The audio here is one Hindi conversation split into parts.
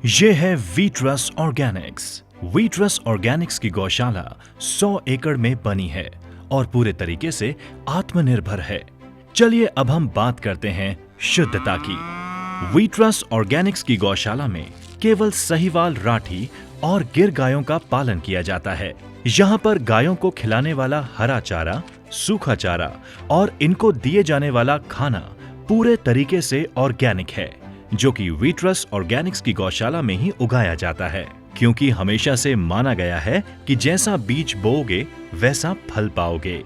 ये है वीट्रस ऑर्गेनिक्स। वीट्रस ऑर्गेनिक्स की गौशाला 100 एकड़ में बनी है और पूरे तरीके से आत्मनिर्भर है। चलिए अब हम बात करते हैं शुद्धता की। वीट्रस ऑर्गेनिक्स की गौशाला में केवल सहीवाल राठी और गिर गायों का पालन किया जाता है। यहाँ पर गायों को खिलाने वाला हरा चारा, सूखा चारा और इनको दिए जाने वाला खाना पूरे तरीके से ऑर्गेनिक है, जो कि वीट्रस ऑर्गेनिक्स की गौशाला में ही उगाया जाता है, क्योंकि हमेशा से माना गया है कि जैसा बीज बोओगे वैसा फल पाओगे।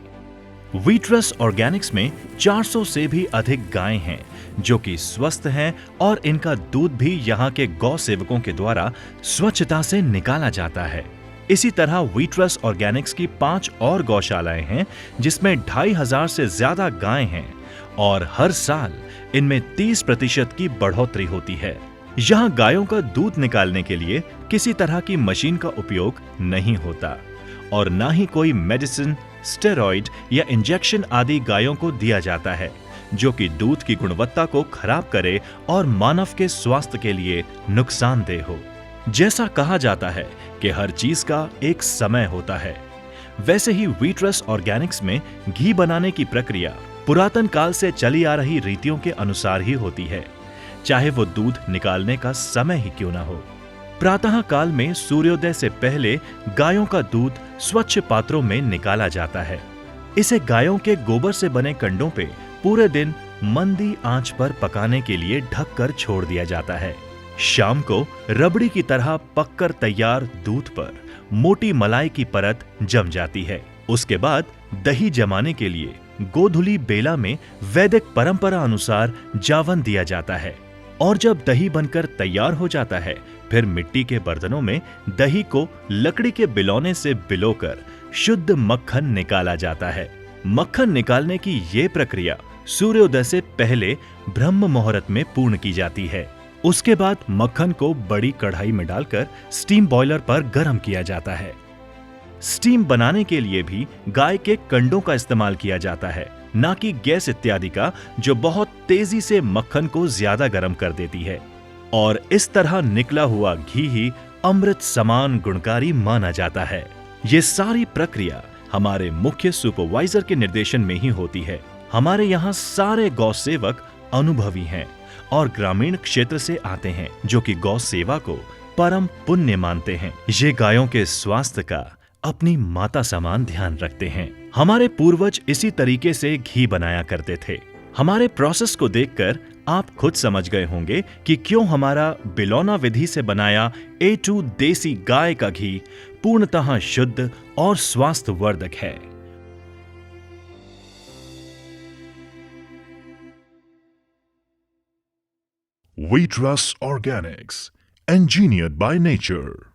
वीट्रस ऑर्गेनिक्स में 400 से भी अधिक गायें हैं जो कि स्वस्थ हैं और इनका दूध भी यहाँ के गौ सेवकों के द्वारा स्वच्छता से निकाला जाता है। इसी तरह वीट्रस ऑर्गेनिक्स की 5 और गौशालाएं हैं जिसमें 2500 से ज्यादा गायें हैं और हर साल इनमें 30% की बढ़ोतरी होती है। यहाँ गायों का दूध निकालने के लिए किसी तरह की मशीन का उपयोग नहीं होता और ना ही कोई मेडिसिन, स्टेरॉइड या इंजेक्शन आदि गायों को दिया जाता है जो कि दूध की गुणवत्ता को खराब करे और मानव के स्वास्थ्य के लिए नुकसानदेह हो। जैसा कहा जाता है कि हर चीज का एक समय होता है, वैसे ही वीट्रस ऑर्गेनिक्स में घी बनाने की प्रक्रिया पुरातन काल से चली आ रही रीतियों के अनुसार ही होती है, चाहे वो दूध निकालने का समय ही क्यों ना हो। प्रातः काल में सूर्योदय से पहले गायों का दूध स्वच्छ पात्रों में निकाला जाता है। इसे गायों के गोबर से बने कंडों पे पूरे दिन मंदी आंच पर पकाने के लिए ढक कर छोड़ दिया जाता है। शाम को रबड़ी की तरह पककर तैयार दूध पर मोटी मलाई की परत जम जाती है। उसके बाद दही जमाने के लिए गोधुली बेला में वैदिक परंपरा अनुसार जावन दिया जाता है और जब दही बनकर तैयार हो जाता है फिर मिट्टी के बर्तनों में दही को लकड़ी के बिलौने से बिलोकर शुद्ध मक्खन निकाला जाता है। मक्खन निकालने की ये प्रक्रिया सूर्योदय से पहले ब्रह्म मुहूर्त में पूर्ण की जाती है। उसके बाद मक्खन को बड़ी कढ़ाई में डालकर स्टीम बॉयलर पर गर्म किया जाता है। स्टीम बनाने के लिए भी गाय के कंडों का इस्तेमाल किया जाता है, ना कि गैस इत्यादि का, जो बहुत तेजी से मक्खन को ज्यादा गर्म कर देती है। और इस तरह निकला हुआ घी ही अमृत समान गुणकारी माना जाता है। ये सारी प्रक्रिया हमारे मुख्य सुपरवाइजर के निर्देशन में ही होती है। हमारे यहाँ सारे गौ सेवक अनुभवी हैं और ग्रामीण क्षेत्र से आते हैं जो कि गौ सेवा को परम पुण्य मानते हैं। ये गायों के स्वास्थ्य का अपनी माता समान ध्यान रखते हैं। हमारे पूर्वज इसी तरीके से घी बनाया करते थे। हमारे प्रोसेस को देखकर आप खुद समझ गए होंगे कि क्यों हमारा बिलौना विधि से बनाया A2 देसी गाय का घी पूर्णतः शुद्ध और स्वास्थ्यवर्धक है। Wheatgrass Organics, engineered by nature.